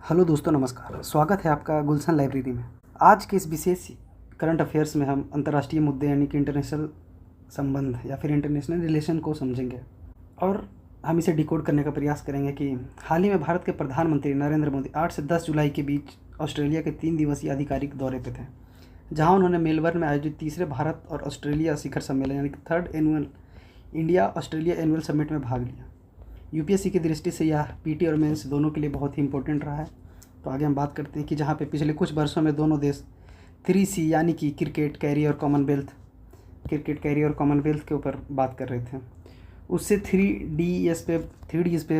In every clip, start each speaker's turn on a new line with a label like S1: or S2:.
S1: Hello दोस्तों, नमस्कार। स्वागत है आपका गुलशन लाइब्रेरी में। आज के इस विशेष करंट अफेयर्स में हम अंतर्राष्ट्रीय मुद्दे यानी कि इंटरनेशनल संबंध या फिर इंटरनेशनल रिलेशन को समझेंगे और हम इसे डिकोड करने का प्रयास करेंगे कि हाल ही में भारत के प्रधानमंत्री नरेंद्र मोदी 8 से 10 जुलाई के बीच ऑस्ट्रेलिया के 3 दिवसीय आधिकारिक दौरे पर थे, जहाँ उन्होंने मेलबर्न में आयोजित तीसरे भारत और ऑस्ट्रेलिया शिखर सम्मेलन यानी कि 3rd annual India Australia annual summit में भाग लिया। यूपीएससी की दृष्टि से यह पीटी और मेंस दोनों के लिए बहुत ही इंपॉर्टेंट रहा है। तो आगे हम बात करते हैं कि जहाँ पे पिछले कुछ वर्षों में दोनों देश 3C यानी कि क्रिकेट, कैरी और कॉमनवेल्थ के ऊपर बात कर रहे थे, उससे 3Ds पे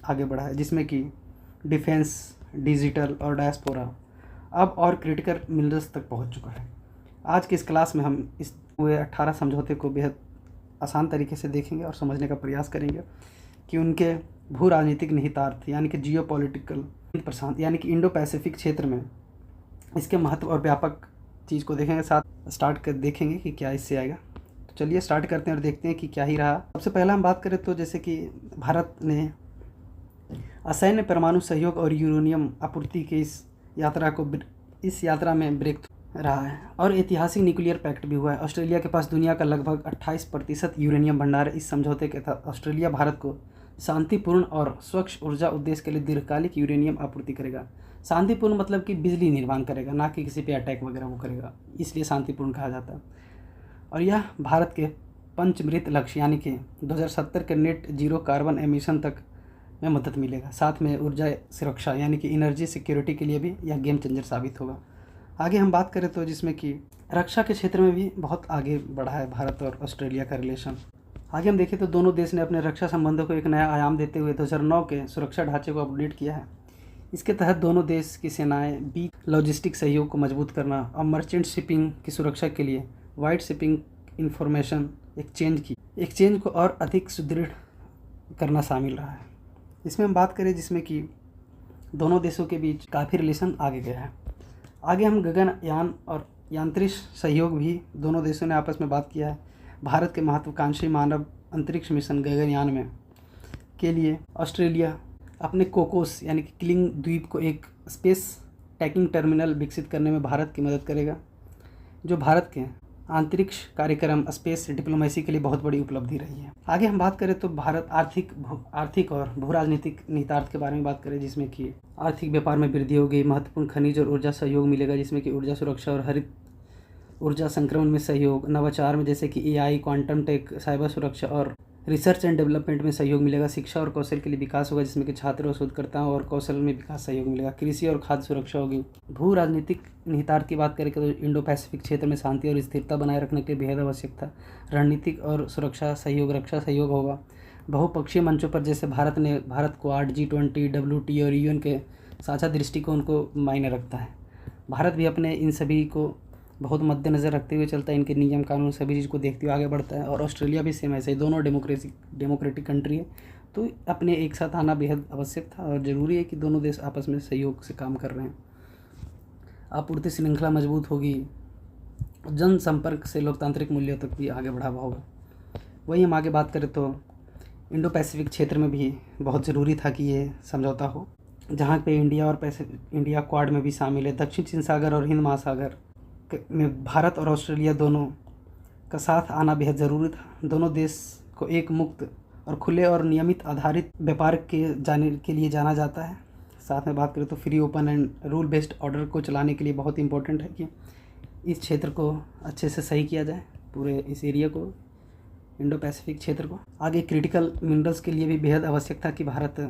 S1: आगे बढ़ा है, जिसमें कि डिफेंस, डिजिटल और डायस्पोरा अब और क्रिटिकल मिनरल्स तक पहुँच चुका है। आज के इस क्लास में हम इस हुए 18 समझौते को बेहद आसान तरीके से देखेंगे और समझने का प्रयास करेंगे कि उनके भू राजनीतिक निहितार्थ यानी कि जियोपॉलिटिकल प्रशांत यानी कि इंडो पैसिफिक क्षेत्र में इसके महत्व और व्यापक चीज़ को देखेंगे। साथ स्टार्ट कर देखेंगे कि क्या इससे आएगा। तो चलिए स्टार्ट करते हैं और देखते हैं कि क्या ही रहा। सबसे पहला हम बात करें तो जैसे कि भारत ने असैन्य परमाणु सहयोग और यूरेनियम आपूर्ति के इस यात्रा में ब्रेक रहा है और ऐतिहासिक न्यूक्लियर पैक्ट भी हुआ है। ऑस्ट्रेलिया के पास दुनिया का लगभग 28% यूरेनियम भंडार है। इस समझौते के तहत ऑस्ट्रेलिया भारत को शांतिपूर्ण और स्वच्छ ऊर्जा उद्देश्य के लिए दीर्घकालिक यूरेनियम आपूर्ति करेगा। शांतिपूर्ण मतलब कि बिजली निर्माण करेगा, ना कि किसी पे अटैक वगैरह वो करेगा, इसलिए शांतिपूर्ण कहा जाता है। और यह भारत के पंचमृत लक्ष्य यानी कि 2070 के नेट जीरो कार्बन एमिशन तक में मदद मिलेगा। साथ में ऊर्जा सुरक्षा यानी कि एनर्जी सिक्योरिटी के लिए भी यह गेम चेंजर साबित होगा। आगे हम बात करें तो जिसमें कि रक्षा के क्षेत्र में भी बहुत आगे बढ़ा है भारत और ऑस्ट्रेलिया का रिलेशन। आगे हम देखें तो दोनों देश ने अपने रक्षा संबंधों को एक नया आयाम देते हुए 2009 के सुरक्षा ढांचे को अपडेट किया है। इसके तहत दोनों देश की सेनाएं बीच लॉजिस्टिक सहयोग को मजबूत करना और मर्चेंट शिपिंग की सुरक्षा के लिए वाइड शिपिंग इंफॉर्मेशन एक्सचेंज को और अधिक सुदृढ़ करना शामिल रहा है। इसमें हम बात करें जिसमें कि दोनों देशों के बीच काफ़ी रिलेशन आगे गया है। आगे हम गगनयान और यांत्रिक सहयोग भी दोनों देशों ने आपस में बात किया है। भारत के महत्वाकांक्षी मानव अंतरिक्ष मिशन गगनयान में के लिए ऑस्ट्रेलिया अपने कोकोस यानी कि किलिंग द्वीप को एक स्पेस टैकिंग टर्मिनल विकसित करने में भारत की मदद करेगा, जो भारत के अंतरिक्ष कार्यक्रम स्पेस डिप्लोमेसी के लिए बहुत बड़ी उपलब्धि रही है। आगे हम बात करें तो भारत आर्थिक और भू राजनीतिक निहितार्थ के बारे में बात करें, जिसमें कि आर्थिक व्यापार में वृद्धि होगी, महत्वपूर्ण खनिज और ऊर्जा सहयोग मिलेगा, जिसमें कि ऊर्जा सुरक्षा और हरित ऊर्जा संक्रमण में सहयोग, नवाचार में जैसे कि AI, क्वांटम टेक, साइबर सुरक्षा और रिसर्च एंड डेवलपमेंट में सहयोग मिलेगा, शिक्षा और कौशल के लिए विकास होगा, जिसमें कि छात्रों और शोधकर्ताओं और कौशल में विकास सहयोग मिलेगा, कृषि और खाद्य सुरक्षा होगी। भू राजनीतिक निहितार्थ की बात करें तो इंडो पैसिफिक क्षेत्र में शांति और स्थिरता बनाए रखने के लिए बेहद आवश्यक था। रणनीतिक और सुरक्षा सहयोग, रक्षा सहयोग होगा। बहुपक्षीय मंचों पर जैसे भारत को 8 G20, WTO और UN के साझा दृष्टिकोण को मायने रखता है। भारत भी अपने इन सभी को बहुत मद्देनज़र रखते हुए चलता है, इनके नियम कानून सभी चीज़ को देखते हुए आगे बढ़ता है। और ऑस्ट्रेलिया भी सेम ऐसे ही, दोनों डेमोक्रेटिक कंट्री है, तो अपने एक साथ आना बेहद आवश्यक था और ज़रूरी है कि दोनों देश आपस में सहयोग से काम कर रहे हैं। आपूर्ति श्रृंखला मजबूत होगी, जनसंपर्क से लोकतांत्रिक मूल्यों तक भी आगे बढ़ावा होगा। वही हम आगे बात करें तो इंडो पैसिफिक क्षेत्र में भी बहुत ज़रूरी था कि ये समझौता हो, जहाँ पे इंडिया क्वाड में भी शामिल है। दक्षिण चीन सागर और हिंद महासागर में भारत और ऑस्ट्रेलिया दोनों का साथ आना बेहद ज़रूरी था। दोनों देश को एक मुक्त और खुले और नियमित आधारित व्यापार के लिए जाना जाता है। साथ में बात करें तो free, open and rule based order को चलाने के लिए बहुत इंपॉर्टेंट है कि इस क्षेत्र को अच्छे से सही किया जाए, पूरे इस एरिया को, इंडो पैसिफिक क्षेत्र को। आगे क्रिटिकल मिनरल्स के लिए भी बेहद आवश्यक था कि भारत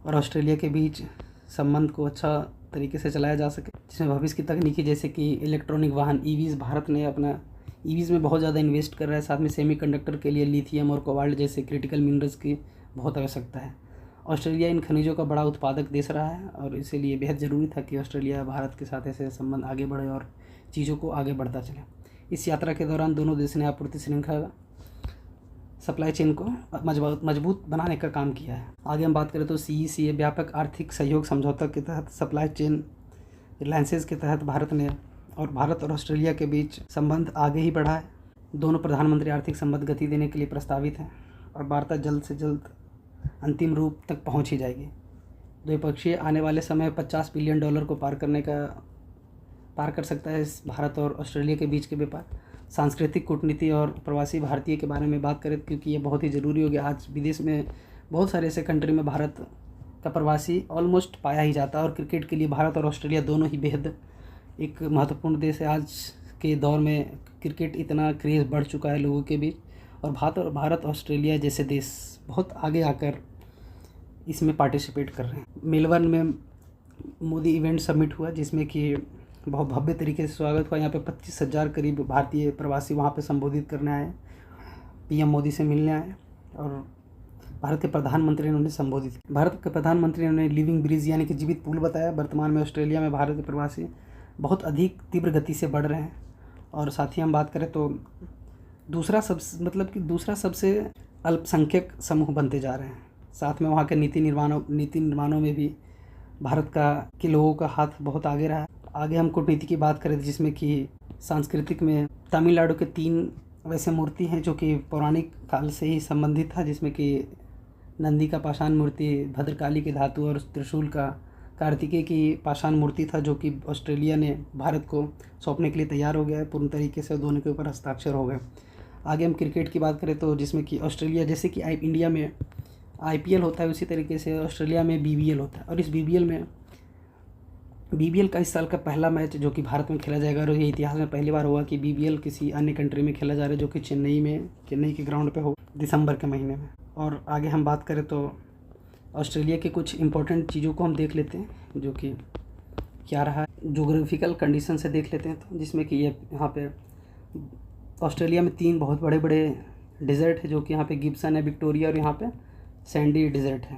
S1: और ऑस्ट्रेलिया के बीच संबंध को अच्छा तरीके से चलाया जा सके, जिसमें भविष्य की तकनीकी जैसे कि इलेक्ट्रॉनिक वाहन EVs, भारत ने अपना EVs में बहुत ज़्यादा इन्वेस्ट कर रहा है। साथ में सेमीकंडक्टर के लिए लिथियम और कोबाल्ट जैसे क्रिटिकल मिनरल्स की बहुत आवश्यकता है। ऑस्ट्रेलिया इन खनिजों का बड़ा उत्पादक देश रहा है और इसीलिए बेहद ज़रूरी था कि ऑस्ट्रेलिया भारत के साथ ऐसे संबंध आगे बढ़े और चीज़ों को आगे बढ़ता चले। इस यात्रा के दौरान दोनों देश ने आपूर्ति श्रृंखला सप्लाई चेन को मजबूत बनाने का काम किया है। आगे हम बात करें तो CECA व्यापक आर्थिक सहयोग समझौता के तहत सप्लाई चेन रिलायंसेस के तहत भारत और ऑस्ट्रेलिया के बीच संबंध आगे ही बढ़ा है। दोनों प्रधानमंत्री आर्थिक संबंध गति देने के लिए प्रस्तावित हैं और वार्ता जल्द से जल्द अंतिम रूप तक पहुंच ही जाएगी। द्विपक्षीय आने वाले समय $50 बिलियन को पार कर सकता है इस भारत और ऑस्ट्रेलिया के बीच के व्यापार। सांस्कृतिक कूटनीति और प्रवासी भारतीय के बारे में बात करें, क्योंकि ये बहुत ही ज़रूरी हो गया। आज विदेश में बहुत सारे ऐसे कंट्री में भारत का प्रवासी ऑलमोस्ट पाया ही जाता है, और क्रिकेट के लिए भारत और ऑस्ट्रेलिया दोनों ही बेहद एक महत्वपूर्ण देश है। आज के दौर में क्रिकेट इतना क्रेज़ बढ़ चुका है लोगों के बीच, और भारत ऑस्ट्रेलिया जैसे देश बहुत आगे आकर इसमें पार्टिसिपेट कर रहे हैं। मेलबर्न में मोदी इवेंट समिट हुआ, जिसमें कि बहुत भव्य तरीके से स्वागत हुआ। यहाँ पे 25,000 करीब भारतीय प्रवासी वहाँ पे संबोधित करने आए, पीएम मोदी से मिलने आए, और भारत के प्रधानमंत्री ने उन्हें संबोधित किया। भारत के प्रधानमंत्री ने उन्हें लिविंग ब्रिज यानी कि जीवित पुल बताया। वर्तमान में ऑस्ट्रेलिया में भारत के प्रवासी बहुत अधिक तीव्र गति से बढ़ रहे हैं, और साथ ही हम बात करें तो दूसरा सबसे अल्पसंख्यक समूह बनते जा रहे हैं। साथ में वहाँ के नीति निर्माणों में भी भारत के लोगों का हाथ बहुत आगे रहा है। आगे हम कूटनीति की बात करें, जिसमें कि सांस्कृतिक में तमिलनाडु के 3 वैसे मूर्ति हैं जो कि पौराणिक काल से ही संबंधित था, जिसमें कि नंदी का पाषाण मूर्ति, भद्रकाली के धातु और त्रिशूल का कार्तिकेय की पाषाण मूर्ति था, जो कि ऑस्ट्रेलिया ने भारत को सौंपने के लिए तैयार हो गया है पूर्ण तरीके से, दोनों के ऊपर हस्ताक्षर हो गए। आगे हम क्रिकेट की बात करें तो जिसमें कि ऑस्ट्रेलिया, जैसे कि इंडिया में IPL होता है, उसी तरीके से ऑस्ट्रेलिया में BBL होता है, और इस BBL का इस साल का पहला मैच जो कि भारत में खेला जाएगा, और ये इतिहास में पहली बार हुआ कि BBL किसी अन्य कंट्री में खेला जा रहा है, जो कि चेन्नई के ग्राउंड पे हो दिसंबर के महीने में। और आगे हम बात करें तो ऑस्ट्रेलिया के कुछ इंपॉर्टेंट चीज़ों को हम देख लेते हैं, जो कि क्या रहा है जोग्राफिकल कंडीशन से देख लेते हैं, तो जिसमें कि ये यहाँ पे ऑस्ट्रेलिया में 3 बहुत बड़े बड़े डिज़र्ट है, जो कि यहाँ पे गिब्सन है, विक्टोरिया, और यहाँ पे सैंडी डिज़र्ट है,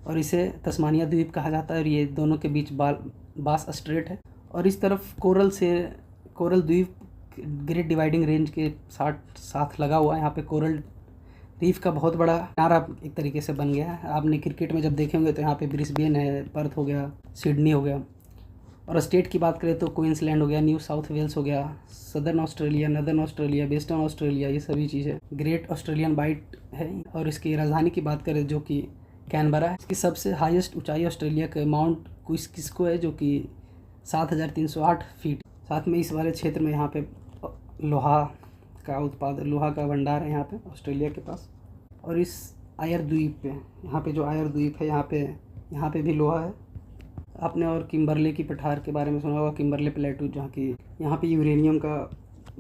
S1: और इसे तस्मानिया द्वीप कहा जाता है, और ये दोनों के बीच बास स्ट्रेट है। और इस तरफ कोरल द्वीप ग्रेट डिवाइडिंग रेंज के साथ लगा हुआ है। यहाँ पे कोरल रीफ का बहुत बड़ा किनारा एक तरीके से बन गया है। आपने क्रिकेट में जब देखे होंगे तो यहाँ पे ब्रिस्बेन है, पर्थ हो गया, सिडनी हो गया। और स्टेट की बात करें तो क्वींसलैंड हो गया, न्यू साउथ वेल्स हो गया, southern Australia, northern Australia, western Australia, ये सभी चीज़ें ग्रेट ऑस्ट्रेलियन बाइट है। और इसकी राजधानी की बात करें जो कि कैनबरा है। इसकी सबसे हाईएस्ट ऊंचाई ऑस्ट्रेलिया के माउंट किस्को है, जो कि 7,308 फीट। साथ में इस वाले क्षेत्र में यहाँ पे लोहा का भंडार है यहाँ पे ऑस्ट्रेलिया के पास। और इस आयर द्वीप पे, यहाँ पे जो आयर द्वीप है, यहाँ पे भी लोहा है। आपने और किम्बरले की पठार के बारे में सुना होगा, किम्बरले प्लेटू, जहाँ की यहाँ पे यूरेनियम का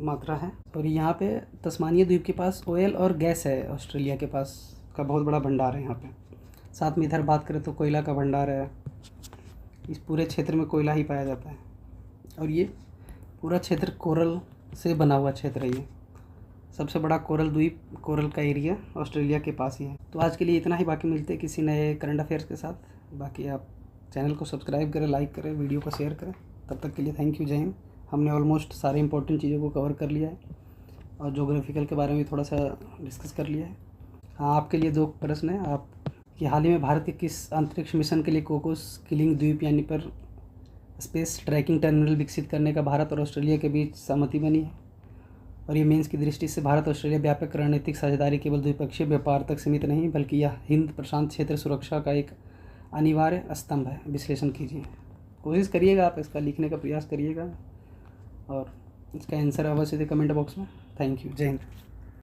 S1: मात्रा है। और यहाँ पे तस्मानिया द्वीप के पास ऑयल और गैस है, ऑस्ट्रेलिया के पास का बहुत बड़ा भंडार है यहाँ पे। साथ में इधर बात करें तो कोयला का भंडार है। इस पूरे क्षेत्र में कोयला ही पाया जाता है, और ये पूरा क्षेत्र कोरल से बना हुआ क्षेत्र है। ये सबसे बड़ा कोरल का एरिया ऑस्ट्रेलिया के पास ही है। तो आज के लिए इतना ही, बाकी मिलते हैं किसी नए करंट अफेयर्स के साथ। बाकी आप चैनल को सब्सक्राइब करें, लाइक करें, वीडियो को शेयर करें। तब तक के लिए थैंक यू, जय हिंद। हमने ऑलमोस्ट सारे इंपॉर्टेंट चीज़ों को कवर कर लिया है, और जोग्राफिकल के बारे में थोड़ा सा डिस्कस कर लिया है। हाँ, आपके लिए 2 प्रश्न हैं। आप कि हाल ही में भारत के किस अंतरिक्ष मिशन के लिए कोकोस किलिंग द्वीप यानी पर स्पेस ट्रैकिंग टर्मिनल विकसित करने का भारत और ऑस्ट्रेलिया के बीच सहमति बनी है? और ये मेंस की दृष्टि से भारत ऑस्ट्रेलिया व्यापक रणनीतिक साझेदारी केवल द्विपक्षीय व्यापार तक सीमित नहीं, बल्कि यह हिंद प्रशांत क्षेत्र सुरक्षा का एक अनिवार्य स्तंभ है। विश्लेषण कीजिए, कोशिश करिएगा, आप इसका लिखने का प्रयास करिएगा, और इसका आंसर अवश्य दे कमेंट बॉक्स में। थैंक यू, जय हिंद।